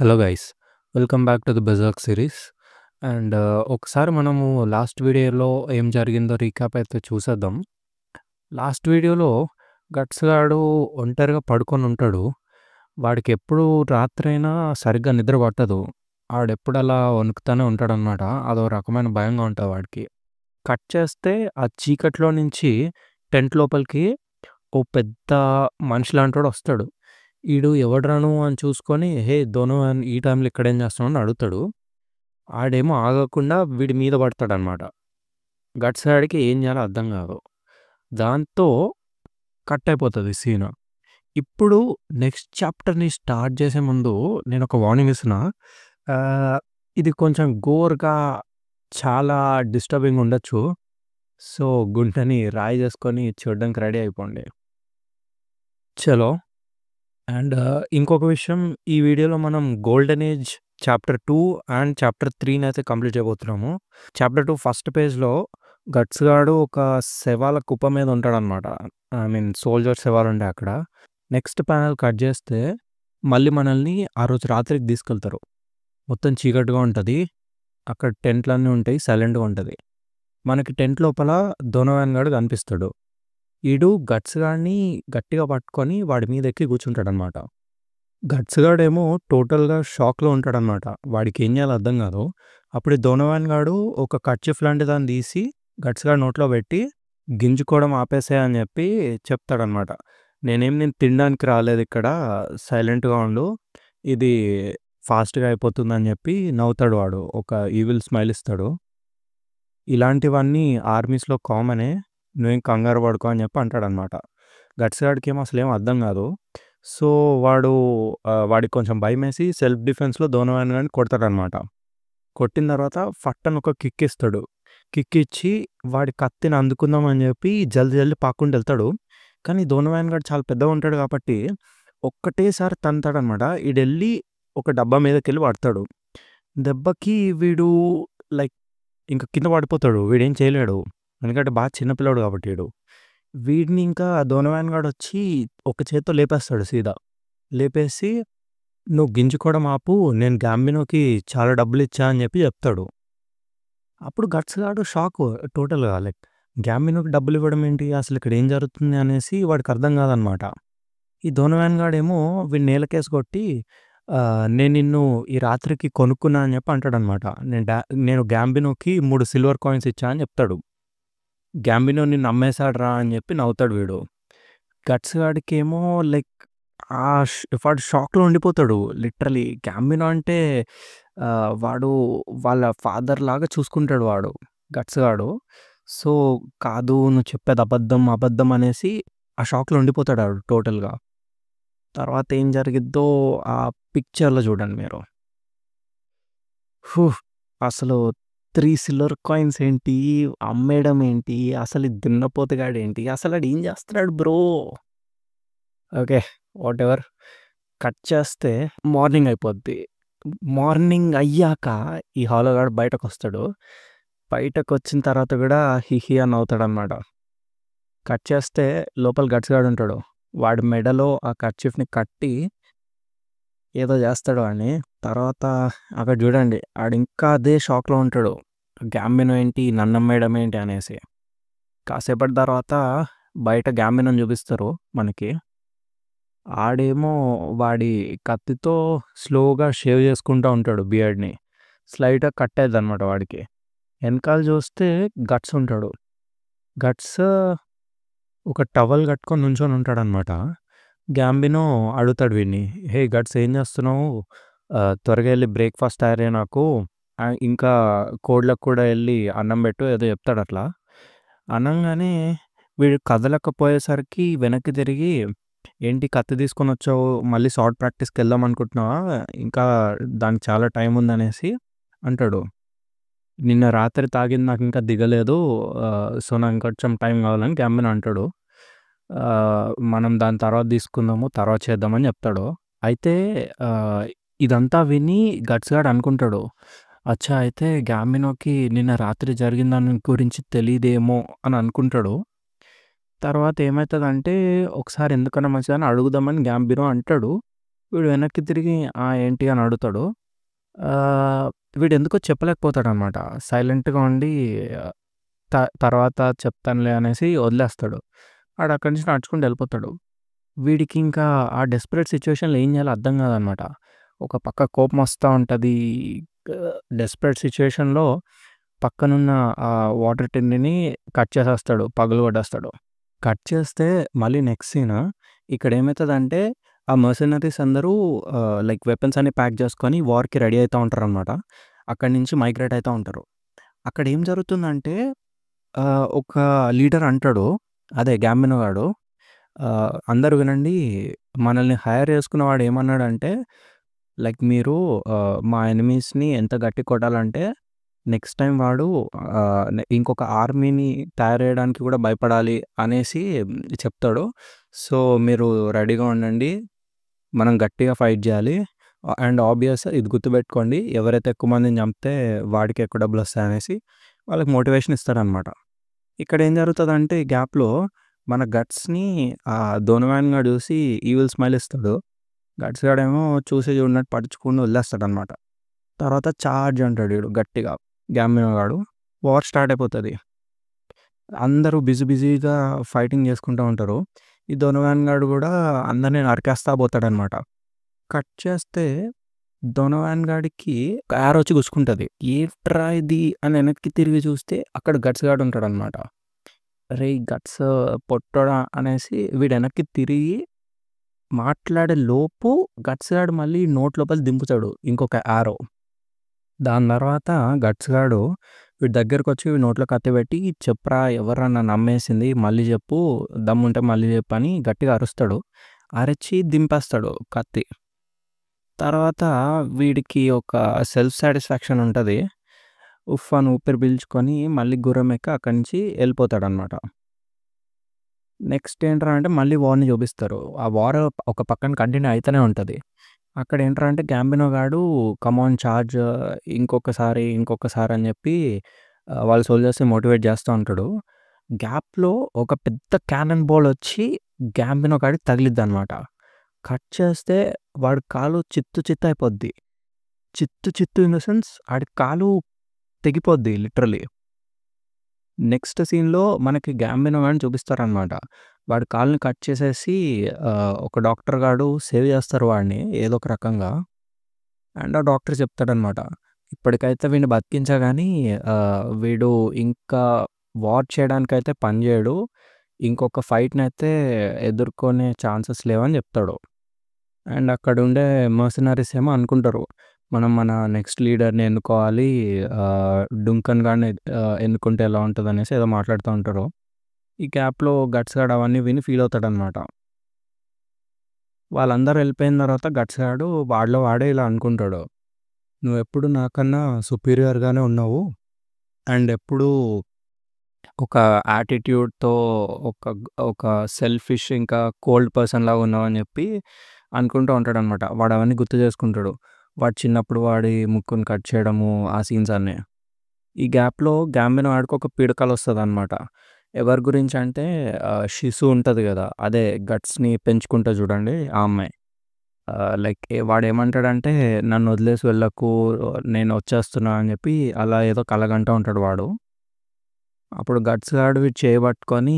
Hello guys, welcome back to the బెజర్క్ series. And ఒకసారి మనము last వీడియోలో ఏం జరిగిందో రీక్యాప్ అయితే చూసేద్దాం. లాస్ట్ వీడియోలో గట్స్ గాడు ఒంటరిగా పడుకొని ఉంటాడు. వాడికి ఎప్పుడు రాత్రైనా సరిగ్గా నిద్ర పట్టదు. ఆడెప్పుడు అలా వణుకుతానే ఉంటాడనమాట. అదో రకమైన భయంగా ఉంటుంది వాడికి. కట్ చేస్తే ఆ చీకట్లో నుంచి టెంట్ లోపలికి ఓ పెద్ద మనిషి లాంటోడు వస్తాడు. ఈడు ఎవడ్రా నువ్వు అని చూసుకొని, హే ధోను అని ఈ టైంలో ఇక్కడేం చేస్తున్నావు అని అడుగుతాడు. ఆడేమో ఆగకుండా వీడి మీద పడతాడనమాట. గట్స్ గాడికి ఏం చేయాలో అర్థం కాదు. దాంతో కట్ అయిపోతుంది సీన్. ఇప్పుడు నెక్స్ట్ చాప్టర్ని స్టార్ట్ చేసే ముందు నేను ఒక వార్నింగ్ ఇస్తున్నా. ఇది కొంచెం గోర్గా చాలా డిస్టర్బింగ్ ఉండొచ్చు. సో గుంటని రాయి చేసుకొని చూడడానికి రెడీ అయిపోండి. చలో. అండ్ ఇంకొక విషయం, ఈ వీడియోలో మనం golden age chapter 2 and chapter 3ని అయితే కంప్లీట్ చేయబోతున్నాము. చాప్టర్ 2 ఫస్ట్ పేజ్లో గట్స్ గాడు ఒక శవాల కుప్ప మీద ఉంటాడనమాట. ఐ మీన్ సోల్జర్ శవాలు ఉంటాయి అక్కడ. నెక్స్ట్ ప్యానల్ కట్ చేస్తే మళ్ళీ మనల్ని ఆ రోజు రాత్రికి తీసుకెళ్తారు. మొత్తం చీకటిగా ఉంటుంది. అక్కడ టెంట్లన్నీ ఉంటాయి, సైలెంట్గా ఉంటుంది. మనకి టెంట్ లోపల డోనోవాన్ గాడు కనిపిస్తాడు. ఈడు గట్స్ గాడిని గట్టిగా పట్టుకొని వాడి మీద ఎక్కి కూర్చుంటాడనమాట. గట్స్ గాడేమో టోటల్గా షాక్లో ఉంటాడనమాట. వాడికి ఏం చేయాలో అర్థం కాదు. అప్పుడు డోనోవాన్ గాడు ఒక కర్చీఫ్ లాంటి దాన్ని తీసి గట్స్ గాడి నోట్లో పెట్టి గింజుకోవడం ఆపేసే అని చెప్పి చెప్తాడనమాట. నేను తినడానికి రాలేదు ఇక్కడ, సైలెంట్గా ఉండు, ఇది ఫాస్ట్గా అయిపోతుందని చెప్పి నవ్వుతాడు వాడు. ఒక ఈవిల్ స్మైల్ ఇస్తాడు. ఇలాంటివన్నీ ఆర్మీస్లో కామనే, నువ్వేం కంగారు పడుకో అని చెప్పి అంటాడనమాట. గట్స్ గాడికి ఏమో అసలు ఏం అర్థం కాదు. సో వాడికి కొంచెం భయం వేసి సెల్ఫ్ డిఫెన్స్లో డోనోవాన్ గాడిని కొడతాడనమాట. కొట్టిన తర్వాత ఫట్టన్ ఒక కిక్ ఇస్తాడు. కిక్ ఇచ్చి వాడి కత్తిని అందుకుందామని చెప్పి జల్దీ పాక్కుంటూ వెళ్తాడు. కానీ డోనోవాన్ గాడు చాలా పెద్దగా ఉంటాడు కాబట్టి ఒక్కటేసారి తంతాడనమాట. ఈడెళ్ళి ఒక డబ్బా మీదకి వెళ్ళి పడతాడు. దెబ్బకి వీడు లైక్ ఇంకా కింద పడిపోతాడు. వీడేం చేయలేడు, ఎందుకంటే బాగా చిన్నపిల్లాడు కాబట్టి. వీడిని ఇంకా డోనోవాన్ గాడు వచ్చి ఒక చేత్తో లేపేస్తాడు సీదా. లేపేసి నువ్వు గింజుకోవడం ఆపు, నేను గ్యాంబినోకి చాలా డబ్బులు ఇచ్చా అని చెప్పి చెప్తాడు. అప్పుడు గట్స్ గాడు షాక్ టోటల్గా, లైక్ గ్యాంబినోకి డబ్బులు ఇవ్వడం ఏంటి, అసలు ఇక్కడ ఏం జరుగుతుంది అనేసి వాడికి అర్థం కాదనమాట. ఈ డోనోవాన్ గాడేమో వీడిని నేలకేసి కొట్టి, నేను నిన్ను ఈ రాత్రికి కొనుక్కున్నా అని చెప్పి అంటాడనమాట. నేను గ్యాంబినోకి 3 సిల్వర్ కాయిన్స్ ఇచ్చా అని చెప్తాడు. గ్యాంబినో నిన్ను అమ్మేశాడు రా అని చెప్పి నవ్వుతాడు వీడు. గట్స్ గాడికేమో లైక్ వాడు షాక్లో ఉండిపోతాడు. లిటరలీ గ్యాంబినో అంటే వాడు వాళ్ళ ఫాదర్ లాగా చూసుకుంటాడు వాడు గట్స్ గాడు. సో కాదు, నువ్వు చెప్పేది అబద్ధం అనేసి ఆ షాక్లో ఉండిపోతాడు వాడు టోటల్గా. తర్వాత ఏం జరిగిద్దో ఆ పిక్చర్లో చూడండి మీరు. అసలు 3 సిల్వర్ కాయిన్స్ ఏంటి, అమ్మేయడం ఏంటి, అసలు ఈ దున్నపోతుగాడు ఏంటి, అసలు ఆడు ఏం చేస్తున్నాడు bro. Okay, what ever. Cut చేస్తే మార్నింగ్ అయిపోద్ది. మార్నింగ్ అయ్యాక ఈ హాలోగాడు బయటకు వస్తాడు. బయటకు వచ్చిన తర్వాత కూడా హిహి అని అవుతాడనమాట. కట్ చేస్తే లోపల గట్స్ గాడు ఉంటాడు. వాడి మెడలో ఆ కర్చీఫ్ని కట్టి ఏదో చేస్తాడు అని. తర్వాత అక్కడ చూడండి, ఆడు ఇంకా అదే షాక్లో ఉంటాడు. గ్యాంబినో ఏంటి, నన్నమ్మేయడం ఏంటి అనేసి. కాసేపటి తర్వాత బయట గ్యాంబినోని చూపిస్తారు మనకి. ఆడేమో వాడి కత్తితో స్లోగా షేవ్ చేసుకుంటూ ఉంటాడు బియర్డ్ని. స్లైట్గా కట్ అయ్యిద్ది అనమాట వాడికి. వెనకాల చూస్తే గట్స్ ఉంటాడు. గట్స్ ఒక టవల్ కట్టుకొని నుంచొని ఉంటాడనమాట. గ్యాంబినో అడుగుతాడు వీడిని, హే గట్స్ ఏం చేస్తున్నావు, త్వరగా వెళ్ళి బ్రేక్ఫాస్ట్ తయారే నాకు, ఇంకా కోడ్లకు కూడా వెళ్ళి అన్నం పెట్టు, ఏదో చెప్తాడు. అట్లా అనగానే వీడు కదలకపోయేసరికి వెనక్కి తిరిగి, ఏంటి కత్తి తీసుకొని వచ్చావు, మళ్ళీ షార్ట్ ప్రాక్టీస్కి వెళ్దాం అనుకుంటున్నావా, ఇంకా దానికి చాలా టైం ఉందనేసి అంటాడు. నిన్న రాత్రి తాగింది నాకు ఇంకా దిగలేదు, సో నాకు ఇంకొంచెం టైం కావాలని గ్యాంబినో అంటాడు. మనం దాని తర్వాత తీసుకుందాము, తర్వాత చేద్దామని చెప్తాడు. అయితే ఇదంతా విని గట్స్ గాడు అనుకుంటాడు, అచ్చా అయితే గ్యాంబినోకి నిన్న రాత్రి జరిగిన దాని గురించి తెలియదేమో అని అనుకుంటాడు. తర్వాత ఏమవుతుందంటే, ఒకసారి ఎందుకన్నా మంచిదని అడుగుదామని గ్యాంబినో అంటాడు. వీడు వెనక్కి తిరిగి ఏంటి అని అడుగుతాడు. ఆహ్, వీడెందుకో చెప్పలేకపోతాడనమాట. సైలెంట్‌గా ఉండి ఆహ్, త తర్వాత చెప్తానులే అనేసి వదిలేస్తాడు. ఆడక్కడి నుంచి నడుచుకుంటూ వెళ్ళిపోతాడు. వీడికింకా ఆ డెస్పరేట్ సిట్యుయేషన్‌లో ఏం చేయాలో అర్థం కాదనమాట. ఒక పక్క కోపమొస్తా ఉంటది. డెస్పరేట్ సిట్యుయేషన్‌లో పక్కనున్న వాటర్ టిన్‌ని కట్ చేసేస్తాడు. పగలగొట్టేస్తాడు. కట్ చేస్తే మళ్ళీ నెక్స్ట్ సీన్ ఇక్కడేమైతదంటే ఆ మెర్సనరీస్ అందరూ లైక్ వెపన్స్ అన్ని ప్యాక్ చేసుకొని వార్‌కి రెడీ అయితా ఉంటారనమాట. అక్కడి నుంచి మైగ్రేట్ అయితా ఉంటారు. అక్కడేం జరుగుతుందంటే ఒక లీడర్ అంటాడు. అదే గ్యాంబినో గాడు. అందరూ వినండి. మనల్ని హైర్ చేసుకున్నవాడు ఏమన్నాడంటే లైక్ మీరు మా ఎనిమీస్‌ని ఎంత గట్టిగా కొట్టాలంటే నెక్స్ట్ టైమ్ వాడు ఇంకొక ఆర్మీని తయారు చేయడానికి కూడా భయపడాలి అనేసి చెప్తాడు. సో, మీరు రెడీగా ఉండండి. మనం గట్టిగా ఫైట్ జేయాలి. అండ్ ఆబ్వియస్ ఇది గుర్తుపెట్టుకోండి. ఎవరైతే ఎక్కువ మందిని చంపితే వాడికి ఎక్కువ డబ్బులొస్తాయనేసి వాళ్ళకి మోటివేషన్ ఇస్తాడనమాట. ఇక్కడేం జరుగుతదంటే ఈ గ్యాప్‌లో మన గట్స్‌ని డోనోవాన్ గాడు చూసి ఈవిల్ స్మైల్ ఇస్తాడు. గట్స్ గాడేమో చూసి చూడనట్టు పట్టించుకుండా వదిలేస్తాడనమాట. తర్వాత చార్జ్ అంటాడు ఈడు గట్టిగా గ్యాంబినో గాడు. వార్ స్టార్ట్ అయిపోతది. అందరూ బిజీగా ఫైటింగ్ చేసుకుంటా ఉంటారు. ఈ డోనోవాన్ గాడు గూడా అందరిని నరికేస్తా పోతాడనమాట. కట్ చేస్తే డొనోవాన్ గాడికి ఒక యారో వచ్చి గుచ్చుకుంటది. ఏంట్రా ఇది అని వెనక్కి తిరిగి చూస్తే అక్కడ గట్స్ గాడు ఉంటాడనమాట. అరేయ్! గట్స్ పొట్టోడా అనేసి వీడు వెనక్కి తిరిగి మాట్లాడే లోపు గట్స్ గాడు మళ్ళీ నోటి లోపల దింపుతాడు ఇంకొక యారో. దాని తర్వాత గట్స్ గాడు వీడి దగ్గరకొచ్చి వీడి నోట్లో కత్తి పెట్టి చెప్పురా ఎవర్రా నన్ను నమ్మేసింది మళ్ళీ చెప్పు దమ్ముంటే మళ్ళీ చెప్పు అని గట్టిగా అరుస్తాడు. అరిచి దింపేస్తాడు కత్తి. తర్వాత వీడికి ఒక సెల్ఫ్ సాటిస్ఫాక్షన్ ఉంటది. ఉఫ్ అని ఊపిరి పీల్చుకొని మళ్ళీ గుర్రం ఎక్కి అక్కడి నుంచి వెళ్ళిపోతాడనమాట. నెక్స్ట్ ఏంట్రా అంటే మళ్ళీ వార్‌ని చూపిస్తారు. ఆ వార్ ఒక పక్కన కంటిన్యూ అయితేనే ఉంటది. అక్కడ ఏంట్రా అంటే గ్యాంబినో గాడు కమాన్ చార్జ్ ఇంకొకసారి అని చెప్పి వాళ్ళ సోల్జర్స్‌ని మోటివేట్ చేస్తా ఉంటాడు. గ్యాప్‌లో ఒక పెద్ద క్యానన్ బాల్ వచ్చి గ్యాంబినో గాడికి తగిలిద్దనమాట. కట్ చేస్తే వాడి కాలు చిత్తు అయిపోద్ది. చిత్తు ఇన్ ద సెన్స్ ఆడి కాలు తెగిపోద్ది లిటరల్లీ. నెక్స్ట్ సీన్‌లో మనకి గ్యాంబినో గాడిని చూపిస్తారనమాట. వాడి కాలుని కట్ చేసేసి ఒక డాక్టర్ గాడు సేవ్ చేస్తారు వాడిని ఏదో ఒక రకంగా. అండ్ ఆ డాక్టర్ చెప్తాడనమాట. ఇప్పటికైతే వీడిని బతికించా గానీ వీడు ఇంకా వార్ చేయడానికైతే పని చేయడు. ఇంకొక ఫైట్‌నైతే ఎదుర్కొనే ఛాన్సెస్ లేవని చెప్తాడు. అండ్ అక్కడుండే మర్సనరీస్ ఏమో అనుకుంటారు. మనం మన నెక్స్ట్ లీడర్‌ని ఎన్నుకోవాలి. డుంకన్ గాడిని ఎన్నుకుంటే ఎలా ఉంటదనేసి ఏదో మాట్లాడుతా ఉంటారు. ఈ గ్యాప్‌లో గట్స్ గాడు అవన్నీ విని ఫీల్ అవుతాడనమాట. వాళ్ళందరూ వెళ్ళిపోయిన తర్వాత గట్స్ గాడు వాడిలో వాడే ఇలా అనుకుంటాడు. నువ్వెప్పుడు నాకన్నా సుపీరియర్‌గానే ఉన్నావు. అండ్ ఎప్పుడూ ఒక యాటిట్యూడ్‌తో ఒక ఒక సెల్ఫిష్ ఇంకా కోల్డ్ పర్సన్‌లాగా ఉన్నావని చెప్పి అనుకుంటూ ఉంటాడనమాట. వాడు అవన్నీ గుర్తు చేసుకుంటాడు. వాడు చిన్నప్పుడు వాడి ముక్కుని కట్ చేయడము ఆ సీన్స్ అన్నీ. ఈ గ్యాప్‌లో గ్యాంబినో ఆడికి ఒక పీడకలొస్తదనమాట. ఎవరి గురించంటే షిసు ఉంటది గదా! అదే గట్స్‌ని పెంచుకుంటది చూడండి ఆ అమ్మాయి. లైక్ వాడేమంటాడంటే నన్నొదిలేసి వెళ్ళకు నేనొచ్చేస్తున్నా అని చెప్పి అలా ఏదో కలగంటా ఉంటాడు వాడు. అప్పుడు గట్స్ గాడు వీడి చేయి పట్టుకొని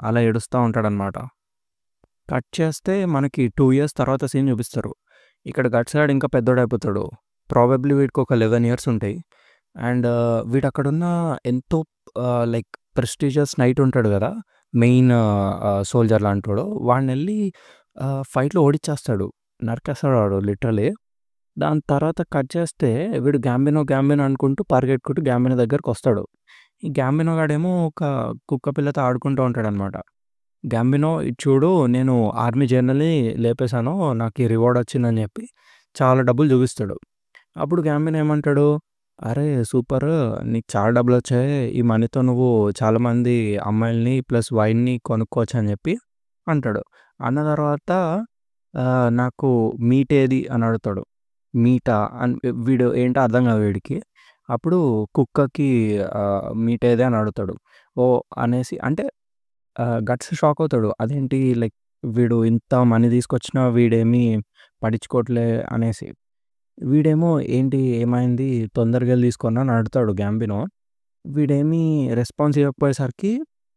అలా ఏడుస్తా ఉంటాడనమాట. కట్ చేస్తే మనకి 2 ఇయర్స్ తర్వాత సీన్ చూపిస్తారు. ఇక్కడ గట్స్ గాడు ఇంకా పెద్దోడయిపోతాడు. ప్రాబబ్లీ వీడికొక 11 ఇయర్స్ ఉంటాయి. అండ్ వీడక్కడున్న ఎంతో లైక్ ప్రెస్టీజియస్ నైట్ ఉంటాడు గదా! Main soldier లాంటోడు. వాడినెళ్ళి ఫైట్‌లో ఓడిచ్చేస్తాడు. నరికేస్తాడు వాడు లిటరల్లీ. దాని తర్వాత కట్ చేస్తే వీడు గ్యాంబినో అనుకుంటూ పరిగెట్టుకుంటూ గ్యాంబినో దగ్గరకొస్తాడు. ఈ గ్యాంబినో గాడేమో ఒక కుక్క పిల్లతో ఆడుకుంటూ ఉంటాడనమాట. గ్యాంబినో ఇది చూడు నేను ఆర్మీ జనరల్‌ని లేపేశాను. నాకు ఈ రివార్డ్ వచ్చిందని చెప్పి చాలా డబ్బులు చూపిస్తాడు. అప్పుడు గ్యాంబినో ఏమంటాడు, "అరే సూపర్! నీకు చాలా డబ్బులొచ్చాయి. ఈ మనీతో నువ్వు చాలామంది అమ్మాయిల్ని ప్లస్ వైన్‌ని కొనుక్కోవచ్చు" అని చెప్పి అంటాడు. అన్న తర్వాత నాకు మీట్ ఏది అని అడుగుతాడు. మీటా? అని వీడు ఏంటో అర్థం కాదు వీడికి. అప్పుడు కుక్కకి మీట్ ఏది అని అడుగుతాడు. ఓహ్! అనేసి అంటే గట్స్ షాక్ అవుతాడు. అదేంటి లైక్ వీడు ఇంత మనీ తీసుకొచ్చినా వీడేమి పట్టించుకోవట్లే అనేసి. వీడేమో ఏంటి ఏమైంది తొందరగా ఎళ్లి తీసుకొన్నా అని అడుగుతాడు గ్యాంబినో. వీడేమీ రెస్పాన్స్ ఇవ్వకపోయేసరికి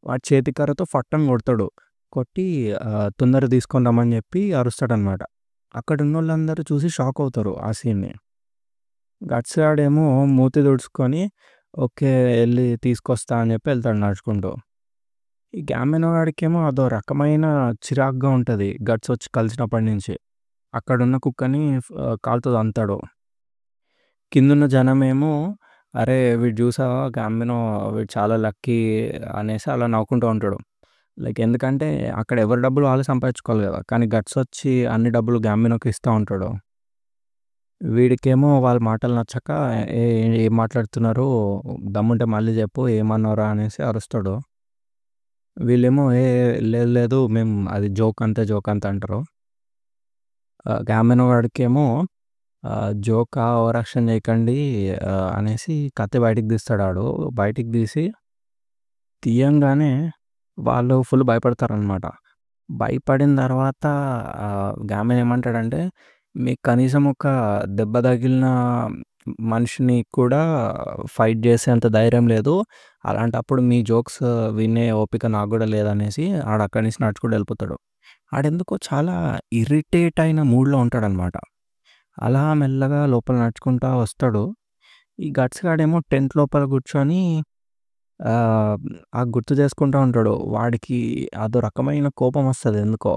వాడి చేతికర్రతో ఫట్టని కొడతాడు. కొట్టి తొందరగా తీసుకొని రమ్మని చెప్పి అరుస్తాడనమాట. అక్కడున్నోళ్ళందరూ చూసి షాక్ అవుతారు ఆ సీన్‌ని. గట్స్ గాడేమో మూతి తుడుచుకొని ఓకే. ఎళ్లి తీసుకొస్తా అని చెప్పి ఎళ్తాడు నడుచుకుంటూ. ఈ గ్యాంబినో గాడికేమో అదో రకమైన చిరాకుగా ఉంటది గట్స్ వచ్చి కలిసినప్పటి నుంచి. అక్కడున్న కుక్కని కాలుతో తంతాడు. కిందున్న జనమేమో అరే! వీడు చూసావా గ్యాంబినో వీడు చాలా లక్కీ అనేసి అలా నవ్వుకుంటూ ఉంటాడు. లైక్ ఎందుకంటే అక్కడ ఎవరి డబ్బులు వాళ్ళు సంపాదించుకోవాలి కదా! కానీ గట్స్ వచ్చి అన్ని డబ్బులు గ్యాంబినోకి ఇస్తా ఉంటాడు. వీడికేమో వాళ్ళ మాటలు నచ్చక ఏ ఏం మాట్లాడుతున్నారు దమ్ముంటే మళ్ళీ చెప్పు ఏమన్నావురా అనేసి అరుస్తాడు. వీళ్ళేమో లేదు లేదు మేము అది జోక్ అంతే జోక్ అంతే అంటారు. గ్యాంబినో వాడికేమో జోకా ఓవర్ యాక్షన్ చేయకండి అనేసి కత్తి బయటికి తీస్తాడు ఆడు. బయటికి తీసి తీయంగానే వాళ్ళు ఫుల్ భయపడతారనమాట. భయపడిన తర్వాత గ్యాంబినో ఏమంటాడంటే మీకు కనీసం ఒక దెబ్బ తగిలిన మనిషిని కూడా ఫైట్ చేసేంత ధైర్యం లేదు. అలాంటప్పుడు మీ జోక్స్ వినే ఓపిక నాకు కూడా లేదనేసి ఆడు అక్కడి నుంచి నడుచుకుంటూ వెళ్ళిపోతాడు. ఆడెందుకో చాలా ఇరిటేట్ అయిన మూడ్‌లో ఉంటాడనమాట. అలా మెల్లగా లోపల నడుచుకుంటా వస్తాడు. ఈ గట్స్ గాడేమో టెంట్ లోపల కూర్చొని గుర్తు చేసుకుంటా ఉంటాడు. వాడికి అదో రకమైన కోపం వస్తది ఎందుకో.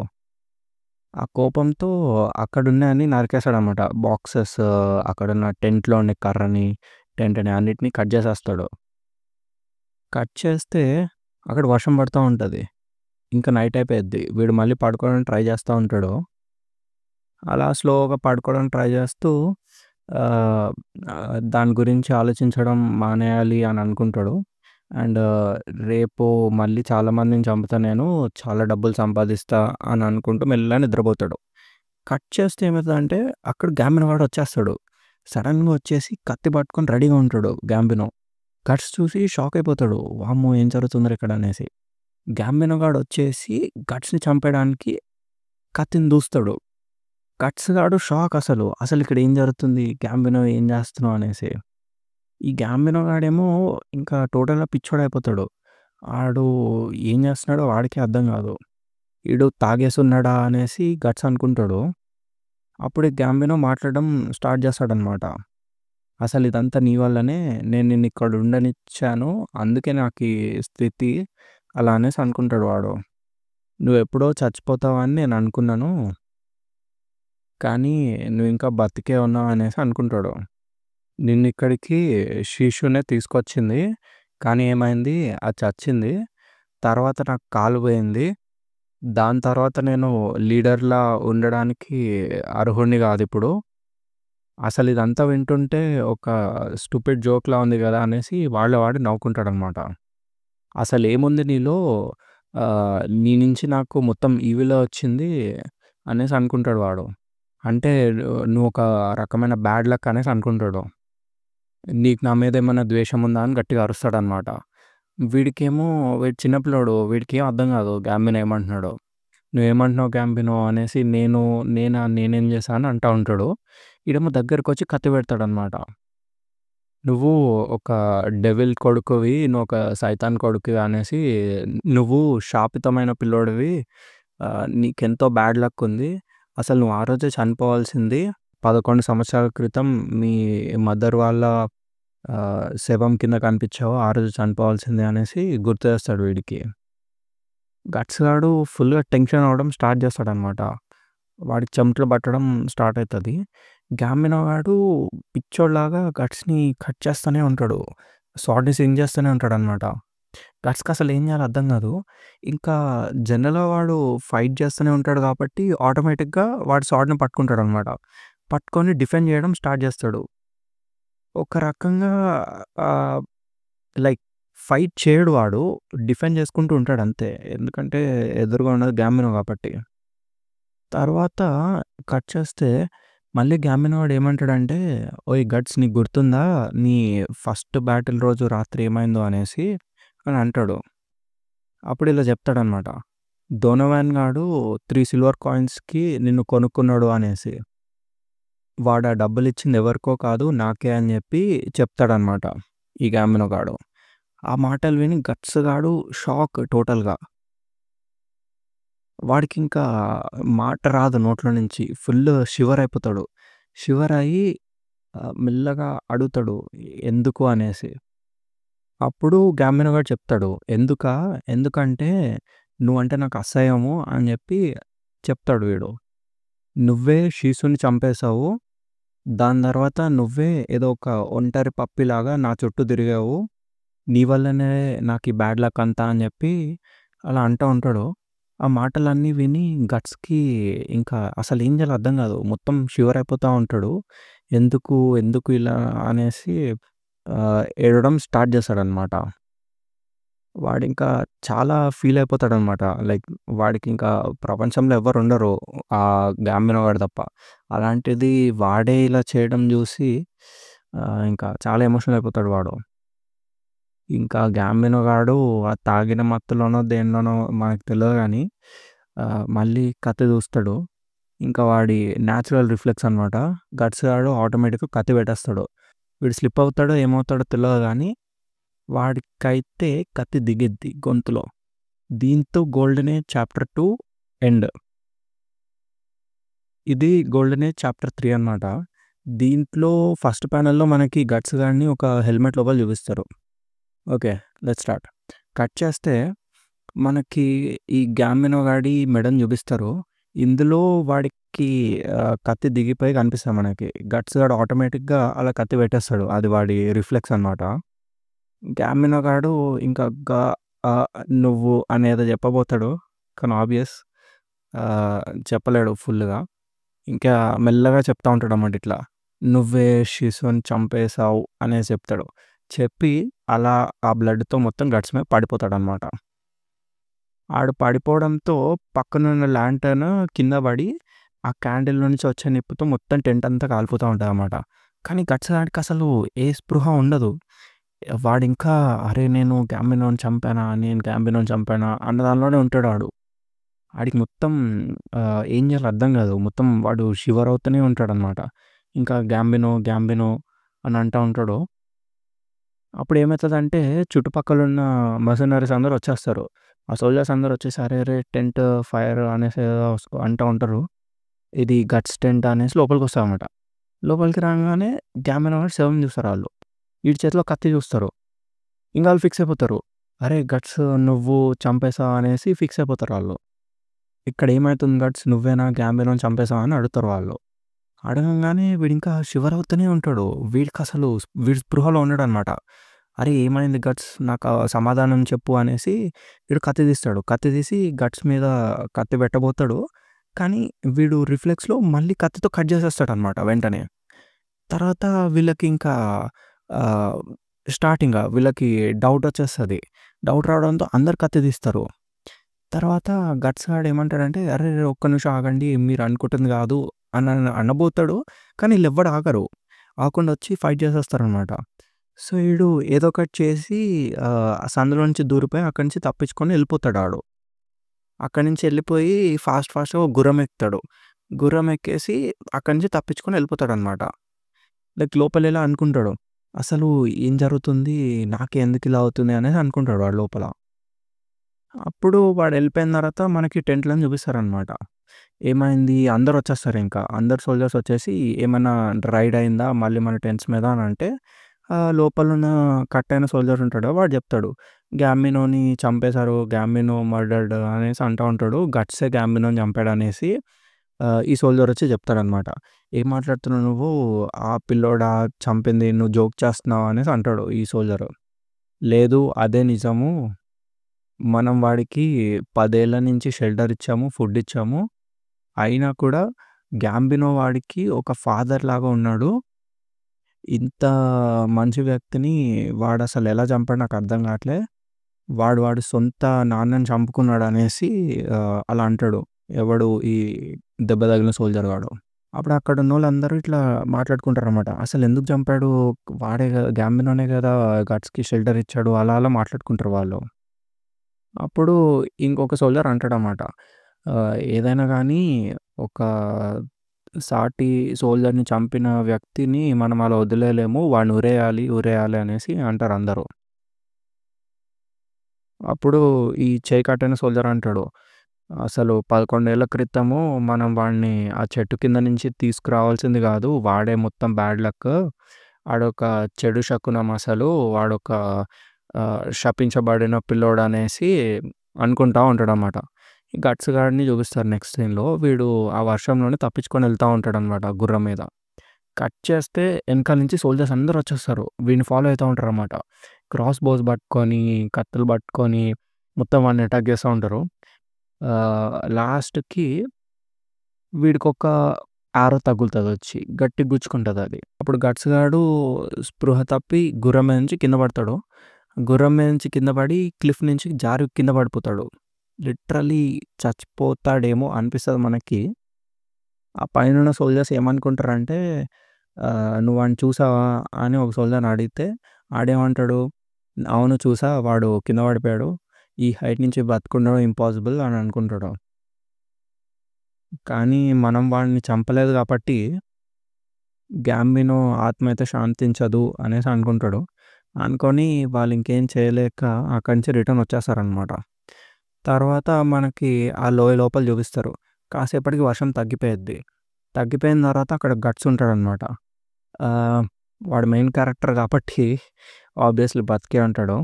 ఆ కోపంతో అక్కడున్నయన్ని నరికేస్తాడనమాట. బాక్సెస్ అక్కడున్న టెంట్‌లో ఉండే కర్రని, టెంట్‌ని అన్నిటిని కట్ చేసేస్తాడు. కట్ చేస్తే అక్కడ వర్షం పడతా ఉంటది. ఇంకా నైట్ అయిపోయిద్ది. వీడు మళ్ళీ పడుకోవడానికి ట్రై చేస్తా ఉంటాడు. అలా స్లోగా పడుకోవడానికి ట్రై చేస్తూ దాని గురించి ఆలోచించడం మానేయాలి అని అనుకుంటాడు. అండ్ రేపు మళ్ళీ చాలామందిని చంపుతా నేను, చాలా డబ్బులు సంపాదిస్తా అని అనుకుంటూ మెల్లగా నిద్రపోతాడు. కట్ చేస్తే ఏమైతదంటే అక్కడ గ్యాంబినో వాడు వచ్చేస్తాడు. సడన్‌గా వచ్చేసి కత్తి పట్టుకొని రెడీగా ఉంటాడు గ్యాంబినో. గట్స్ చూసి షాక్ అయిపోతాడు. వామ్మో! ఏం జరుగుతుందిరా ఇక్కడ అనేసి. గ్యాంబినో గాడు వచ్చేసి గట్స్‌ని చంపేయడానికి కత్తిని దూస్తాడు. గట్స్ గాడు షాక్ అసలు. అసలిక్కడ ఏం జరుగుతుంది? గ్యాంబినో ఏం చేస్తున్నావు అనేసి. ఈ గ్యాంబినో గాడేమో ఇంకా టోటల్‌గా పిచ్చోడయిపోతాడు. ఆడు ఏం చేస్తున్నాడో వాడికే అర్థం కాదు. ఈడు తాగేసున్నాడా అనేసి గట్స్ అనుకుంటాడు. అప్పుడే గ్యాంబినో మాట్లాడడం స్టార్ట్ చేస్తాడనమాట. అసలు ఇదంతా నీ వల్లనే నేను నిన్ను ఇక్కడ ఉండనిచ్చాను. అందుకే నాకు ఈ స్థితి అలా అనేసి అనుకుంటాడు వాడు. నువ్వెప్పుడో చచ్చిపోతావని నేను అనుకున్నాను. కానీ నువ్వు ఇంకా బతికే ఉన్నావు అనేసి అనుకుంటాడు. నిన్నిక్కడికి షీషునే తీసుకొచ్చింది. కానీ ఏమైంది అది చచ్చింది. తర్వాత నాకు కాలు పోయింది. దాని తర్వాత నేను లీడర్‌లా ఉండడానికి అర్హుడిని కాదిప్పుడు. అసలు ఇదంతా వింటుంటే ఒక స్టూపిడ్ జోక్‌లా ఉంది కదా! అనేసి వాడిలో వాడు నవ్వుకుంటాడనమాట. అసలేముంది నీలో నీ నుంచి నాకు మొత్తం ఈవిలే వచ్చింది అనేసి అనుకుంటాడు వాడు. అంటే నువ్వొక రకమైన బ్యాడ్ లక్ అనేసి అనుకుంటాడు. నీకు నా మీద ఏమన్నా ద్వేషం ఉందా అని గట్టిగా అరుస్తాడనమాట. వీడికేమో వీడు చిన్న పిల్లోడు. వీడికేం అర్థం కాదు గ్యాంబినో ఏమంటున్నాడో. నువ్వేమంటున్నావు గ్యాంబినో అనేసి నేనేం చేశా అని అంటా ఉంటాడు. ఈడేమో దగ్గరకొచ్చి కత్తి పెడతాడనమాట. నువ్వు ఒక డెవిల్ కొడుకువి, నువ్వొక సైతాన్ కొడుకువి అనేసి నువ్వు శాపితమైన పిల్లోడివి. నీకెంతో బ్యాడ్ లక్ ఉంది. అసలు నువ్వు ఆ రోజే చనిపోవాల్సింది. 11 సంవత్సరాల క్రితం మీ మదర్ వాళ్ళ శవం కింద కనిపించావు. ఆ రోజు చనిపోవాల్సిందే అనేసి గుర్తు చేస్తాడు వీడికి. గట్స్ గాడు ఫుల్‌గా టెన్షన్ అవ్వడం స్టార్ట్ చేస్తాడనమాట. వాడికి చెమటలు పట్టడం స్టార్ట్ అయితది. గ్యాంబినో గాడు పిచ్చోడిలాగా గట్స్‌ని కట్ చేస్తూనే ఉంటాడు. స్వాడ్‌ని స్వింగ్ చేస్తూనే ఉంటాడనమాట. గట్స్‌కి అసలు ఏం చేయాలో అర్థం కాదు. ఇంకా జనరల్‌గా వాడు ఫైట్ చేస్తూనే ఉంటాడు కాబట్టి ఆటోమేటిక్‌గా వాడు స్వాడ్‌ని పట్టుకుంటాడనమాట. పట్టుకొని డిఫెండ్ చేయడం స్టార్ట్ చేస్తాడు. ఒక రకంగా ఆహ్, లైక్ ఫైట్ చేయడు వాడు. డిఫెండ్ చేసుకుంటూ ఉంటాడు అంతే. ఎందుకంటే ఎదురుగా ఉన్నది గ్యాంబినో కాబట్టి. తర్వాత కట్ చేస్తే మళ్ళీ గ్యాంబినో వాడు ఏమంటాడంటే, "ఓయ్ గట్స్ నీకు గుర్తుందా? నీ ఫస్ట్ బ్యాటిల్ రోజు రాత్రి ఏమైందో" అనేసి అని అంటాడు. అప్పుడు ఇలా చెప్తాడనమాట. డోనోవాన్ గాడు 3 సిల్వర్ కాయిన్స్‌కి నిన్ను కొనుక్కున్నాడు అనేసి. వాడు ఆ డబ్బులిచ్చింది ఎవరికో కాదు నాకే అని చెప్పి చెప్తాడనమాట ఈ గాంబినో గాడు. ఆ మాటలు విని గట్స్ గాడు షాక్ టోటల్‌గా. వాడికింకా మాట రాదు నోట్లో నుంచి. ఫుల్ షివర్ అయిపోతాడు. షివర్ అయ్యి మెల్లగా అడుగుతాడు ఎందుకు అనేసి. అప్పుడు గాంబినో గాడు చెప్తాడు. ఎందుకంటే నువ్వంటే నాకు అసహ్యము అని చెప్పి చెప్తాడు వీడు. నువ్వే షీసుని చంపేశావు. దాని తర్వాత నువ్వే ఏదో ఒక ఒంటరి పప్పిలాగా నా చుట్టూ తిరిగావు. నీ వల్లనే నాకు ఈ బ్యాడ్ లక్ అంతా అని చెప్పి అలా అంటూ ఉంటాడు. ఆ మాటలన్నీ విని గట్స్‌కి ఇంకా అసలేం చేయాలో అర్థం కాదు. మొత్తం షివర్ అయిపోతా ఉంటాడు. ఎందుకు ఇలా అనేసి ఏడవడం స్టార్ట్ చేస్తాడనమాట. వాడింకా చాలా ఫీల్ అయిపోతాడనమాట. లైక్ వాడికింకా ప్రపంచంలో ఎవ్వరుండరు ఆ గాంబినో గాడు తప్ప. అలాంటిది వాడే ఇలా చేయడం చూసి ఇంకా చాలా ఎమోషనల్ అయిపోతాడు వాడు. ఇంకా గాంబినో గాడు ఆ తాగిన మత్తులోనో దేనిలోనో మనకు తెలవదు గానీ మళ్ళీ కత్తి దూస్తాడు. ఇంకా వాడి న్యాచురల్ రిఫ్లెక్స్ అనమాట. గట్స్ గాడు ఆటోమేటిక్‌గా కత్తి పెట్టేస్తాడు. వీడు స్లిప్ అవుతాడో ఏమవుతాడో తెలవదు గానీ వాడికైతే కత్తి దిగిద్ది గొంతులో. దీంతో గోల్డెన్ ఏజ్ చాప్టర్ 2 ఎండ్. ఇది గోల్డెన్ ఏజ్ చాప్టర్ 3 అనమాట. దీంట్లో ఫస్ట్ ప్యానెల్‌లో మనకి గట్స్ గాడిని ఒక హెల్మెట్ లోపల చూపిస్తారు. ఓకే. Let's start. కట్ చేస్తే మనకి ఈ గాంబినో గాడి మెడని చూపిస్తారు. ఇందులో వాడికి కత్తి దిగిపోయి కనిపిస్తది మనకి. గట్స్ గాడు ఆటోమేటిక్‌గా అలా కత్తి పెట్టేస్తాడు. అది వాడి రిఫ్లెక్స్ అనమాట. గాంబినో గాడు ఇంకా ఆహ్, నువ్వు అనేదో చెప్పబోతాడు. కానీ ఆబ్వియస్ చెప్పలేడు ఫుల్‌గా. ఇంకా మెల్లగా చెప్తా ఉంటాడన్నమాట ఇట్లా. నువ్వే షిసుని చంపేశావు అనేసి చెప్తాడు. చెప్పి అలా ఆ బ్లడ్‌తో మొత్తం గట్స్ మీద పడిపోతాడన్నమాట. ఆడు పడిపోవడంతో పక్కనున్న ల్యాంటర్న్ కింద పడి ఆ క్యాండిల్ నుంచి వచ్చే నిప్పుతో మొత్తం టెంట్ అంతా కాలిపోతా ఉంటదన్నమాట. కానీ గట్స్ గాడికి అసలు ఏ స్పృహ ఉండదు. వాడింకా అరే నేను గాంబినోని చంపానా అన్న దానిలోనే ఉంటాడు ఆడు. ఆడికి మొత్తం ఏం చేయాలో అర్థం కాదు. మొత్తం వాడు షివర్ అవుతూనే ఉంటాడనమాట. ఇంకా గాంబినో అని అంటా ఉంటాడు. అప్పుడు ఏమైతదంటే చుట్టుపక్కలున్న మర్సనరీస్ అందరూ వచ్చేస్తారు. ఆ సోల్జర్స్ అందరూ వచ్చేసి అరెరే! టెంట్ ఫైర్ అనేసి ఏదో అంటా ఉంటారు. ఇది గట్స్ టెంట్ అనేసి లోపలికొస్తారనమాట. లోపలికి రాంగానే గాంబినో వాడి శవం చూస్తారాళ్ళు. ఈడి చేతిలో కత్తి చూస్తారు. ఇంక ఆళ్ళు ఫిక్స్ అయిపోతారు. అరే! గట్స్ నువ్వు చంపేసావు అనేసి ఫిక్స్ అయిపోతారు ఆళ్ళు. ఇక్కడ ఏమైతుంది గట్స్ నువ్వేనా గాంబినోని చంపేసావా అని అడుగుతారు వాళ్ళు. అడగంగానే వీడింకా షివర్ అవుతూనే ఉంటాడు. వీడు స్పృహలో ఉండడనమాట. అరే! ఏమైంది గట్స్ నాకు సమాధానం చెప్పు అనేసి వీడు కత్తి తీస్తాడు. కత్తి తీసి గట్స్ మీద కత్తి పెట్టబోతాడు. కానీ వీడు రిఫ్లెక్స్‌లో మళ్ళీ కత్తితో కట్ చేసేస్తాడనమాట వెంటనే. తర్వాత వీళ్ళకి ఇంకా ఆహ్, వీళ్ళకి డౌట్ వచ్చేస్తది. డౌట్ రావడంతో అందరు కత్తి తీస్తారు. తర్వాత గట్స్ గాడు ఏమంటాడంటే, "అరెరె! ఒక్క నిమిషం ఆగండి. మీరు అనుకుంటుంది కాదు" అని అనబోతాడు. కానీ ఈళ్ళెవ్వడు ఆగరు. ఆగకుండా వచ్చి ఫైట్ చేసేస్తారనమాట. సో, ఈడు ఏదో ఒకటి చేసి సందులో నుంచి దూరిపోయి అక్కడి నుంచి తప్పించుకొని వెళ్ళిపోతాడు ఆడు. అక్కడి నుంచి వెళ్ళిపోయి ఫాస్ట్‌గా ఒక గుర్రం ఎక్కుతాడు. గుర్రం ఎక్కేసి అక్కడి నుంచి తప్పించుకొని వెళ్ళిపోతాడనమాట. లైక్ లోపల అనుకుంటాడు. అసలు ఏం జరుగుతుంది? నాకే ఎందుకు ఇలా అవుతుంది అనేది అనుకుంటాడు వాడు లోపల. అప్పుడు వాడు వెళ్ళిపోయిన తర్వాత మనకి టెంట్‌లను చూపిస్తారనమాట. ఏమైంది? అందరూ వచ్చేస్తారింకా. అందరు సోల్జర్స్ వచ్చేసి ఏమన్నా రైడ్ అయిందా మళ్ళీ మన టెంట్స్ మీద అని అంటే లోపలున్న కట్ అయిన సోల్జర్ ఉంటాడు. వాడు చెప్తాడు. గాంబినోని చంపేశారు. గాంబినో మర్డర్డ్ అనేసి అంటా ఉంటాడు. గట్సే గాంబినోని చంపాడనేసి ఈ సోల్జర్ వచ్చి చెప్తాడనమాట. ఏం మాట్లాడుతున్నావు నువ్వు? ఆ పిల్లోడా చంపింది నువ్వు జోక్ చేస్తున్నావు అనేసి అంటాడు ఈ సోల్జరు. లేదు అదే నిజము. మనం వాడికి 10 ఏళ్ల నుంచి షెల్టర్ ఇచ్చాము, ఫుడ్ ఇచ్చాము. అయినా కూడా గాంబినో వాడికి ఒక ఫాదర్ లాగా ఉన్నాడు. ఇంత మంచి వ్యక్తిని వాడసలు ఎలా చంపాడో నాకు అర్థం కావట్లే. వాడి సొంత నాన్నని చంపుకున్నాడు అనేసి అలా అంటాడు. ఎవడు ఈ దెబ్బ తగిలిన సోల్జర్ గాడు. అప్పుడు అక్కడ ఉన్నోళ్ళందరూ ఇట్లా మాట్లాడుకుంటారనమాట. అసలు ఎందుకు చంపాడు? వాడే గాంబినోనే కదా గట్స్‌కి షెల్టర్ ఇచ్చాడు. అలా మాట్లాడుకుంటారు వాళ్ళు. అప్పుడు ఇంకొక సోల్జర్ అంటాడనమాట. ఏదైనా గానీ ఒక సాటి సోల్జర్‌ని చంపిన వ్యక్తిని మనం అలా వదిలేయలేము. వాడిని ఉరేయాలి, ఉరేయాలి అనేసి అంటారందరూ. అప్పుడు ఈ చేయి కట్టిన సోల్జర్ అంటాడు, "అసలు 11 ఏళ్ల క్రితము మనం వాడిని ఆ చెట్టు కింద నుంచి తీసుకురావాల్సింది గాదు. వాడే మొత్తం బ్యాడ్ లక్. ఆడొక చెడు శకునం అసలు. వాడొక శపించబడిన పిల్లోడనేసి" అనుకుంటా ఉంటాడనమాట. ఈ గట్స్ గాడిని చూపిస్తారు నెక్స్ట్ సీన్‌లో. వీడు ఆ వర్షంలోనే తప్పించుకొని ఎళ్తా ఉంటాడనమాట గుర్రం మీద. కట్ చేస్తే ఎనకాల నుంచి సోల్జర్స్ అందరూ వచ్చేస్తారు. వీడిని ఫాలో అయితా ఉంటారనమాట. క్రాస్ బోస్ పట్టుకొని, కత్తులు పట్టుకొని మొత్తం వాడిని అటాక్ చేస్తా ఉంటారు. లాస్ట్‌కి వీడికొక యారో తగులుతదొచ్చి. గట్టిగా గుచ్చుకుంటదది. అప్పుడు గట్స్ గాడు స్పృహ తప్పి గుర్రం మీద నుంచి కింద పడతాడు. గుర్రం మీద నుంచి కింద పడి క్లిఫ్ నుంచి జారి కింద పడిపోతాడు. లిటరల్లీ చచ్చిపోతాడేమో అనిపిస్తది మనకి. ఆ పైనున్న సోల్జర్స్ ఏమనుకుంటారంటే, "నువ్వు వాడిని చూసావా?" అని ఒక సోల్జర్‌ని అడిగితే ఆడేమంటాడు, "అవును చూసా. వాడు కింద పడిపోయాడు. ఈ హైట్ నుంచి బతికుండడం ఇంపాసిబుల్" అని అనుకుంటాడు. కానీ మనం వాడిని చంపలేదు కాబట్టి గ్యాంబినో ఆత్మ అయితే శాంతించదు అనేసి అనుకుంటాడు. అనుకోని వాళ్ళు ఇంకేం చేయలేక అక్కడి నుంచి రిటర్న్ వచ్చేస్తారనమాట. తర్వాత మనకి ఆ లోయ లోపల చూపిస్తారు. కాసేపటికి వర్షం తగ్గిపోయిద్ది. తగ్గిపోయిన తర్వాత అక్కడ గట్స్ ఉంటాడనమాట. ఆహ్, వాడు మెయిన్ క్యారెక్టర్ కాబట్టి ఆబ్వియస్‌లీ బతికే ఉంటాడు.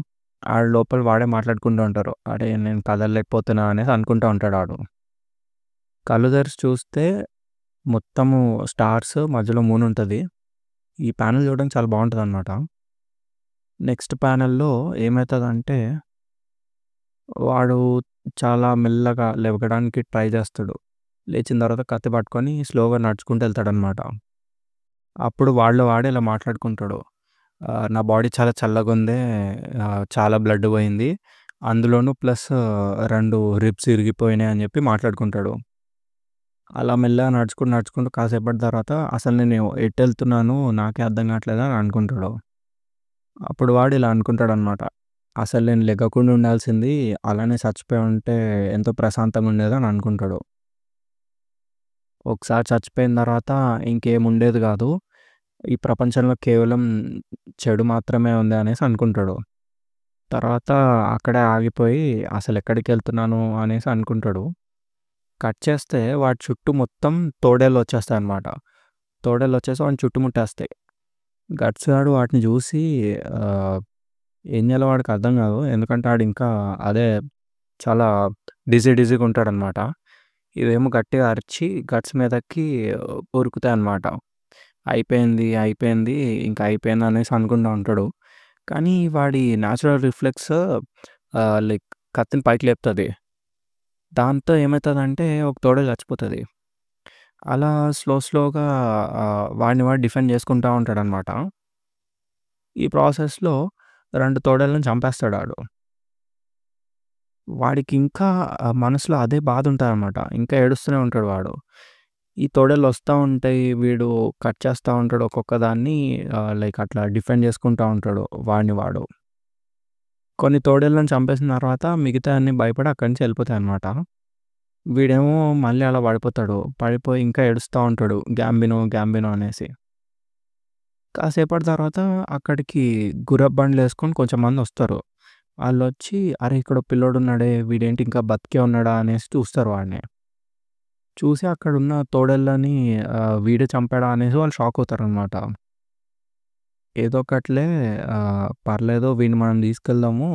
ఆడు లోపల వాడే మాట్లాడుకుంటూ ఉంటారు. "అరే! నేను కదలలేకపోతున్నా" అనేసి అనుకుంటా ఉంటాడు ఆడు. కళ్ళు తెరిచి చూస్తే మొత్తము స్టార్స్, మధ్యలో మూన్ ఉంటది. ఈ ప్యానెల్ చూడడానికి చాలా బావుంటదనమాట. నెక్స్ట్ ప్యానెల్‌లో ఏమైతదంటే, వాడు చాలా మెల్లగా లెగడానికి ట్రై చేస్తాడు. లేచిన తర్వాత కత్తి పట్టుకొని స్లోగా నడుచుకుంటూ ఎళ్తాడనమాట. అప్పుడు వాడిలో వాడే ఇలా మాట్లాడుకుంటాడు. "నా బాడీ చాలా చల్లగుందే. చాలా బ్లడ్ పోయింది. అందులోనూ ప్లస్ 2 రిబ్స్ ఇరిగిపోయినాయి" అని చెప్పి మాట్లాడుకుంటాడు. అలా మెల్లగా నడుచుకుంటూ, నడుచుకుంటూ కాసేపటి తర్వాత అసలు నేను ఎటెళ్తున్నాను నాకే అర్థం కావట్లేదు అని అనుకుంటాడు. అప్పుడు వాడు ఇలా అనుకుంటాడనమాట. అసలు నేను లెగకుండా ఉండాల్సింది, అలానే చచ్చిపోయి ఉంటే ఎంతో ప్రశాంతంగా ఉండేదని అనుకుంటాడు. ఒకసారి చచ్చిపోయిన తర్వాత ఇంకేముండేది కాదు. ఈ ప్రపంచంలో కేవలం చెడు మాత్రమే ఉంది అనేసి అనుకుంటాడు. తర్వాత అక్కడే ఆగిపోయి అసలెక్కడికెళ్తున్నాను అనేసి అనుకుంటాడు. కట్ చేస్తే వాడి చుట్టూ మొత్తం తోడేళ్ళొచ్చేస్తాయన్నమాట. తోడేళ్ళొచ్చేసి వాడిని చుట్టుముట్టేస్తాయి. గట్స్ గాడు వాటిని చూసి ఆహ్, ఏం చేయాలో వాడికి అర్థం కాదు. ఎందుకంటే ఆడింకా అదే చాలా డిజీగా ఉంటాడనమాట. ఇవేమో గట్టిగా అరిచి గట్స్ మీదకి ఉరుకుతాయన్నమాట. అయిపోయింది, అయిపోయింది, ఇంక అయిపోయిందనేసి అనుకుంటా ఉంటాడు. కానీ వాడి న్యాచురల్ రిఫ్లెక్స్ లైక్ కత్తిని పైకి లేపుతది. దాంతో ఏమైతదంటే ఒక తోడేలు చచ్చిపోతది. అలా స్లోగా వాడిని వాడు డిఫెండ్ చేసుకుంటా ఉంటాడనమాట. ఈ ప్రాసెస్‌లో 2 తోడేళ్ళని చంపేస్తాడాడు. వాడికింకా మనసులో అదే బాధుంటదనమాట. ఇంకా ఏడుస్తూనే ఉంటాడు వాడు. ఈ తోడేళ్ళొస్తా ఉంటాయి. వీడు కట్ చేస్తా ఉంటాడు ఒక్కొక్క దాన్ని. లైక్ అట్లా డిఫెండ్ చేసుకుంటా ఉంటాడు వాడిని వాడు. కొన్ని తోడేళ్ళని చంపేసిన తర్వాత మిగతాయన్నీ భయపడి అక్కడి నుంచి ఎళ్ళిపోతాయనమాట. వీడేమో మళ్ళీ అలా పడిపోతాడు. పడిపోయి ఇంకా ఏడుస్తా ఉంటాడు. గ్యాంబినో, గ్యాంబినో అనేసి. కాసేపటి తర్వాత అక్కడికి గుర్రపు బండ్లేసుకొని కొంచెం మందొస్తారు. ఆళ్ళొచ్చి "అరే! ఇక్కడ పిల్లోడున్నాడే వీడేంటి ఇంకా బతికే ఉన్నాడా" అనేసి చూస్తారు వాడిని. చూసి అక్కడున్న తోడేళ్ళని వీడే చంపాడా అనేసి వాళ్ళు షాక్ అవుతారనమాట. ఏదో ఒకట్లే పర్లేదు వీడిని మనం తీసుకెళ్దాము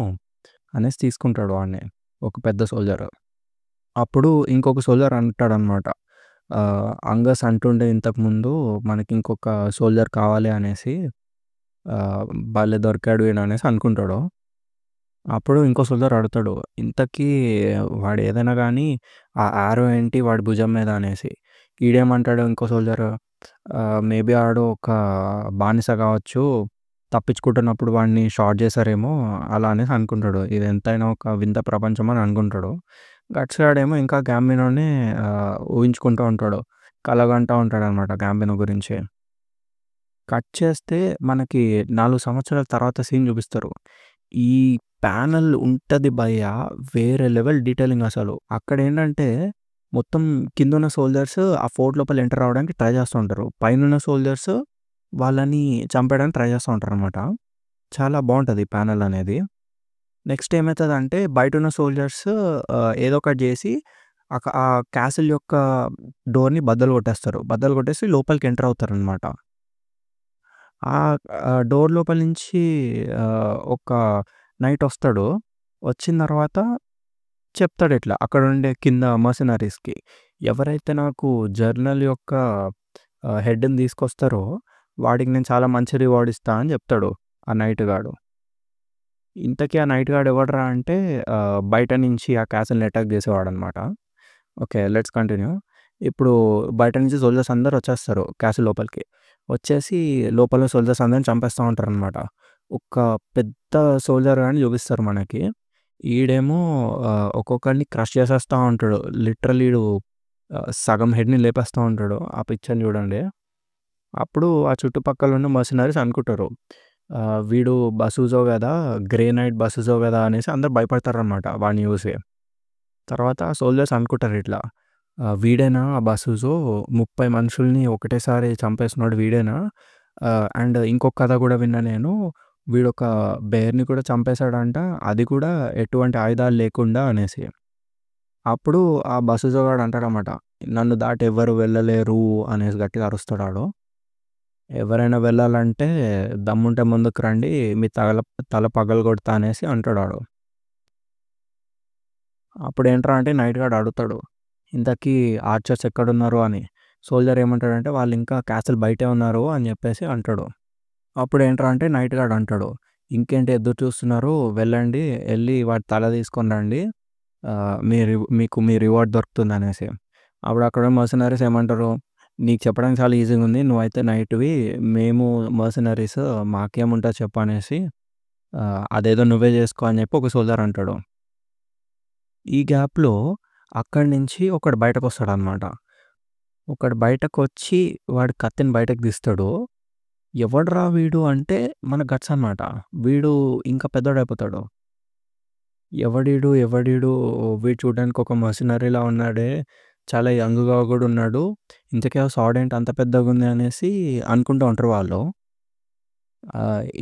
అనేసి తీసుకుంటాడు వాడిని. ఒక పెద్ద సోల్జరు. అప్పుడు ఇంకొక సోల్జర్ అంటాడనమాట. అంగస్ అంటుండే ఇంతకుముందు మనకింకొక సోల్జర్ కావాలి అనేసి. ఆహ్, భలే దొరికాడు ఈడు అనేసి అనుకుంటాడు. అప్పుడు ఇంకో సోల్జర్ అడుగుతాడు, ఇంతకీ వాడేదైనా గానీ ఆ యారో ఏంటి వాడి భుజం మీద అనేసి. ఈడేమంటాడు ఇంకో సోల్జరు, మేబీ ఆడు ఒక బానిస కావచ్చు. తప్పించుకుంటున్నప్పుడు వాడిని షాట్ చేశారేమో అలా అనేసి అనుకుంటాడు. ఇది ఎంతైనా ఒక వింత ప్రపంచం అని అనుకుంటాడు. గట్స్ గాడేమో ఇంకా గ్యాంబినోని ఊహించుకుంటూ ఉంటాడు. కలగంటా ఉంటాడనమాట గ్యాంబినో గురించి. కట్ చేస్తే మనకి 4 సంవత్సరాల తర్వాత సీన్ చూపిస్తారు. ఈ ప్యానెల్ ఉంటది భయ్యా! వేరే లెవెల్ డీటెయిలింగ్ అసలు. అక్కడేంటంటే మొత్తం కిందున్న సోల్జర్స్ ఆ ఫోర్ట్ లోపల ఎంటర్ అవ్వడానికి ట్రై చేస్తూ ఉంటారు. పైనున్న సోల్జర్స్ వాళ్ళని చంపేయడానికి ట్రై చేస్తూ ఉంటారనమాట. చాలా బావుంటది ప్యానెల్ అనేది. నెక్స్ట్ ఏమైతదంటే బయటున్న సోల్జర్స్ ఏదో ఒకటి జేసి ఆ క్యాసిల్ యొక్క డోర్‌ని బద్దలు కొట్టేస్తారు. బద్దలు కొట్టేసి లోపలికి ఎంటర్ అవుతారనమాట. డోర్ లోపల నుంచి ఒక నైట్ వస్తాడు. వచ్చిన తర్వాత చెప్తాడిట్లా అక్కడుండే కింద మర్సనరీస్‌కి, ఎవరైతే నాకు జర్నల్ యొక్క హెడ్‌ని తీసుకొస్తారో వాడికి నేను చాలా మంచి రివార్డ్ ఇస్తా అని చెప్తాడు ఆ నైట్ గాడు. ఇంతకీ ఆ నైట్ గార్డ్ ఎవడురా అంటే బయట నుంచి ఆ క్యాసిల్‌ని అటాక్ చేసేవాడనమాట. ఓకే. Let's continue. ఇప్పుడు బయట నుంచి సోల్జర్స్ అందరూ వచ్చేస్తారు క్యాసిల్ లోపలికి. వచ్చేసి లోపల సోల్జర్స్ అందరిని చంపేస్తా ఉంటారనమాట. ఒక పెద్ద సోల్జర్ గాడిని చూపిస్తారు మనకి. ఈడేమో ఒక్కొక్కడిని క్రష్ చేసేస్తా ఉంటాడు. లిటరల్లీ ఈడు సగం హెడ్‌ని లేపేస్తా ఉంటాడు. ఆ పిక్చర్‌ని చూడండి. అప్పుడు ఆ చుట్టుపక్కల ఉన్న మర్సనరీస్ అనుకుంటారు, వీడు బసూజో గదా! గ్రే నైట్ బసూజో గదా! అనేసి అందరూ భయపడతారనమాట వాడిని చూసి. తర్వాత సోల్జర్స్ అనుకుంటారు ఇట్లా, వీడేనా ఆ బసూజో 30 మనుషుల్ని ఒకటేసారి చంపేసినోడు వీడేనా? అండ్ ఇంకొక కథ కూడా విన్నా నేను. వీడొక బేర్‌ని కూడా చంపేసాడంట. అది కూడా ఎటువంటి ఆయుధాలు లేకుండా అనేసి. అప్పుడు ఆ బసూజో గాడు అంటాడనమాట, నన్ను దాటి ఎవ్వరు వెళ్ళలేరు అనేసి గట్టిగా అరుస్తాడాడు. ఎవరైనా వెళ్ళాలంటే దమ్ముంటే ముందుకు రండి, మీ తల పగలగొడతా అనేసి అంటాడాడు. అప్పుడేంట్రా అంటే నైట్ గార్డ్ అడుగుతాడు, ఇంతకీ ఆర్చర్స్ ఎక్కడున్నారు అని. సోల్జర్ ఏమంటాడంటే వాళ్ళు ఇంకా క్యాసిల్ బయటే ఉన్నారు అని చెప్పేసి అంటాడు. అప్పుడేంట్రా అంటే నైట్ గార్డ్ అంటాడు, ఇంకేంటి ఎదురు చూస్తున్నారు, వెళ్ళండి, వెళ్ళి వాడి తల తీసుకొని రండి, మీకు మీ రివార్డ్ దొరుకుతుంది అనేసి. అప్పుడు అక్కడ మర్సనరీస్ ఏమంటారు, నీకు చెప్పడానికి చాలా ఈజీగా ఉంది, నువ్వైతే నైట్‌వి, మేము మర్సనరీస్ మాకేముంటది చెప్పు అనేసి, అదేదో నువ్వే చేసుకో అని చెప్పి ఒక సోల్జర్ అంటాడు. ఈ గ్యాప్‌లో అక్కడి నుంచి ఒకడు బయటకొస్తాడనమాట. ఒకడు బయటకొచ్చి వాడి కత్తిని బయటకు తీస్తాడు. ఎవడ్రా వీడు అంటే మన గట్స్ అనమాట. వీడు ఇంకా పెద్దోడయిపోతాడు. ఎవడీడు వీడు చూడడానికి ఒక మర్సనరీలా ఉన్నాడే, చాలా యంగ్‌గా కూడా ఉన్నాడు. ఇంతకీ ఆ సాడ్ ఏంటి అంత పెద్దగుంది అనేసి అనుకుంటూ ఉంటారు వాళ్ళు.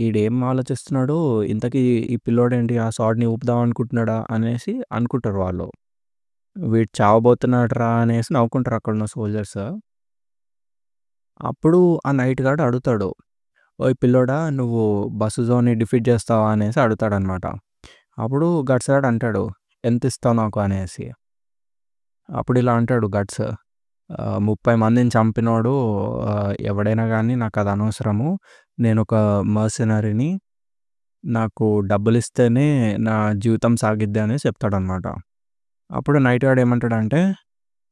ఈడేం ఆలోచిస్తున్నాడు, ఇంతకీ ఈ పిల్లోడేంటి ఆ సాడ్‌ని ఊపుదాం అనుకుంటున్నాడా అనేసి అనుకుంటారు వాళ్ళు. వీడు చావబోతున్నాడురా అనేసి నవ్వుకుంటారు అక్కడున్న సోల్జర్స్. అప్పుడు ఆ నైట్ గార్డ్ అడుగుతాడు, ఓయ్ పిల్లోడా, నువ్వు బసూజోని డిఫీట్ చేస్తావా అనేసి అడుగుతాడనమాట. అప్పుడు గట్స్ గాడు అంటాడు, ఎంతిస్తావు నాకు అనేసి. అప్పుడు ఇలా అంటాడు గట్స్, 30 మందిని చంపినోడు ఎవడైనా గానీ నాకది అనవసరము. నేనొక మర్సనరీని. నాకు డబ్బులిస్తేనే నా జీవితం సాగిద్ది అనేసి చెప్తాడనమాట. అప్పుడు నైట్ గార్డ్ ఏమంటాడంటే,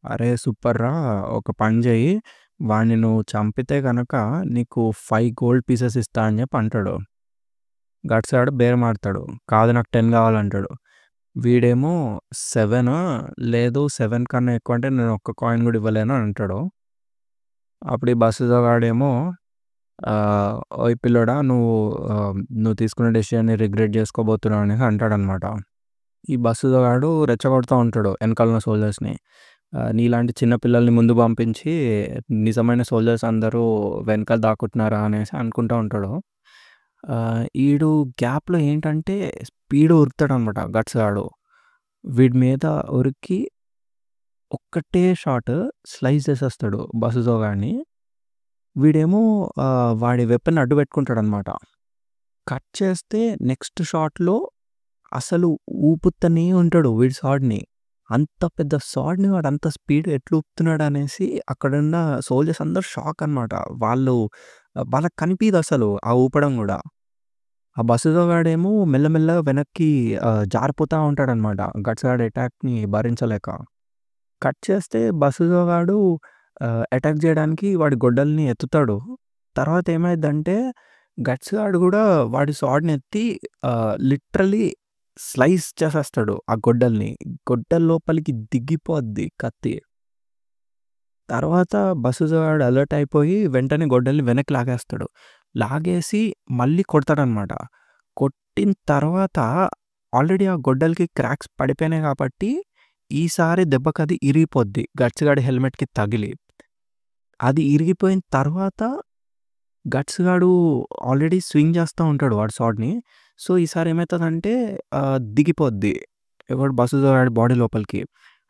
అరే సూపర్‌రా! ఒక పని చెయ్యి, వాడిని నువ్వు చంపితే గనక నీకు 5 గోల్డ్ పీసెస్ ఇస్తా అని చెప్పి అంటాడు. గట్స్ గాడు బేరమాడతాడు. కాదు నాకు 10 కావాలంటాడు. వీడేమో 7 లేదు 7 కన్నా ఎక్కువ అంటే నేను ఒక్క కాయిన్ కూడా ఇవ్వలేను అని అంటాడు. అప్పుడు ఈ బసూజో గాడేమో, ఓయ్ పిల్లోడా, నువ్వు తీసుకున్న డెసిషన్‌ని రిగ్రెట్ చేసుకోబోతున్నావు అనేసి అంటాడనమాట. ఈ బసూజో గాడు రెచ్చగొడతా ఉంటాడు ఎనకాలున్న సోల్జర్స్‌ని. నీలాంటి చిన్న పిల్లల్ని ముందు పంపించి నిజమైన సోల్జర్స్ అందరూ వెనకాల దాక్కుంటున్నారా అనేసి అనుకుంటా ఉంటాడు. ఈడు గ్యాప్‌లో ఏంటంటే స్పీడ్ ఉరుకుతాడనమాట గట్స్ గాడు. వీడి మీద ఉరికి ఒక్కటే షాట్ స్లైస్ చేసేస్తాడు బసూజో గాడిని. వీడేమో వాడి వెపన్ అడ్డు పెట్టుకుంటాడనమాట. కట్ చేస్తే నెక్స్ట్ షాట్‌లో అసలు ఊపుతూనే ఉంటాడు వీడి సాడ్‌ని. అంత పెద్ద సాడ్‌ని వాడు అంత స్పీడ్‌గా ఎట్లా ఊపుతున్నాడనేసి అక్కడున్న సోల్జర్స్ అందరూ షాక్ అనమాట. వాళ్ళకి కనిపీదసలు ఆ ఊపడం గూడా. ఆ బసూజో గాడేమో మెల్లమెల్లగా వెనక్కి జారిపోతా ఉంటాడనమాట గట్స్ గాడి అటాక్‌ని భరించలేక. కట్ చేస్తే బసూజో గాడు అటాక్ జేయడానికి వాడి గొడ్డలిని ఎత్తుతాడు. తర్వాత ఏమైద్దంటే గట్స్ గాడు గూడా వాడి సాడ్‌ని ఎత్తి లిటరల్లీ స్లైస్ చేసేస్తాడు ఆ గొడ్డలిని. గొడ్డలి లోపలికి దిగిపోద్ది కత్తి. తర్వాత బసూజో గాడు అలర్ట్ అయిపోయి వెంటనే గొడ్డలిని వెనక్కి లాగేస్తాడు. లాగేసి మళ్ళీ కొడతాడనమాట. కొట్టిన తర్వాత ఆల్రెడీ ఆ గొడ్డలికి క్రాక్స్ పడిపోయినాయి కాబట్టి ఈసారి దెబ్బకది ఇరిగిపోద్ది. గట్స్ గాడి హెల్మెట్‌కి తగిలి. అది ఇరిగిపోయిన తర్వాత గట్స్ గాడు ఆల్రెడీ స్వింగ్ చేస్తా ఉంటాడు వాడి స్వాడ్‌ని. సో, ఈసారి ఏమైతదంటే దిగిపోద్ది. బసుజో గాడి బాడీ లోపలికి.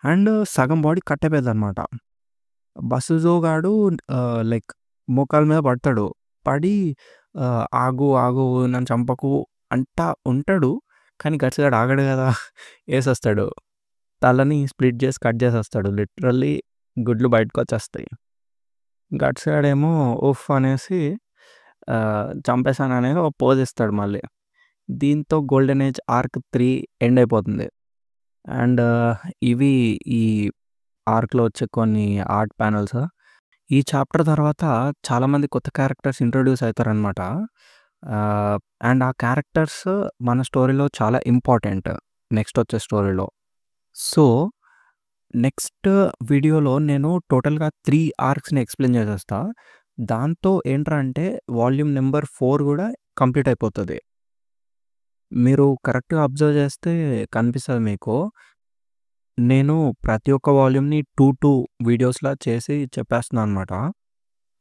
అండ్ సగం బాడీ కట్ అయిపోయిద్దనమాట. బసుజో గాడు లైక్ మోకాళ్ళ మీద పడతాడు. పడి ఆగు, ఆగు నన్ను చంపకు అంటా ఉంటాడు. కానీ గట్స్ గాడు ఆగడు గదా! ఏసేస్తాడు. తలని స్ప్లిట్ చేసి కట్ చేసేస్తాడు. లిటరల్లీ గుడ్లు బయటకొచ్చేస్తాయి. గట్స్ గాడేమో ఉఫ్ అనేసి చంపేసాననేది ఒక పోజ్ ఇస్తాడు మళ్ళీ. దీంతో గోల్డెన్ ఏజ్ ఆర్క్ 3 ఎండ్ అయిపోతుంది. అండ్ ఇవి ఈ ఆర్క్‌లో వచ్చే కొన్ని ఆర్ట్ ప్యానెల్స్. ఈ చాప్టర్ తర్వాత చాలామంది కొత్త క్యారెక్టర్స్ ఇంట్రొడ్యూస్ అయితారనమాట. అండ్ ఆ క్యారెక్టర్స్ మన స్టోరీలో చాలా ఇంపార్టెంట్ నెక్స్ట్ వచ్చే స్టోరీలో. సో, నెక్స్ట్ వీడియోలో నేను టోటల్‌గా 3 ఆర్క్స్‌ని ఎక్స్‌ప్లెయిన్ చేసేస్తా. దాంతో ఏంట్రా అంటే వాల్యూమ్ నెంబర్ 4 గూడా కంప్లీట్ అయిపోతది. మీరు కరెక్ట్‌గా అబ్జర్వ్ చేస్తే కనిపిస్తది మీకు. నేను ప్రతి ఒక్క వాల్యూమ్‌ని 2 వీడియోస్‌లా చేసి చెప్పేస్తున్నాను అనమాట.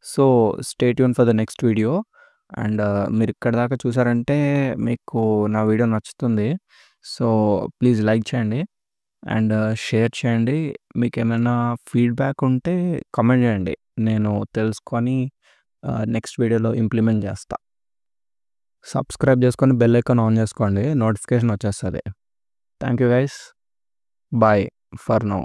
So, stay tune for the next video. And మీరు ఇక్కడి దాకా చూసారంటే మీకు నా వీడియో నచ్చుతుంది. సో, ప్లీజ్ లైక్ చేయండి. అండ్ షేర్ చేయండి. మీకేమైనా ఫీడ్‌బ్యాక్ ఉంటే కామెంట్ చేయండి. నేను తెలుసుకొని నెక్స్ట్ వీడియోలో ఇంప్లిమెంట్ చేస్తా. సబ్స్క్రైబ్ చేసుకొని బెల్ ఐకాన్ ఆన్ చేసుకోండి. నోటిఫికేషన్ వచ్చేస్తది. Thank you guys. Bye for now.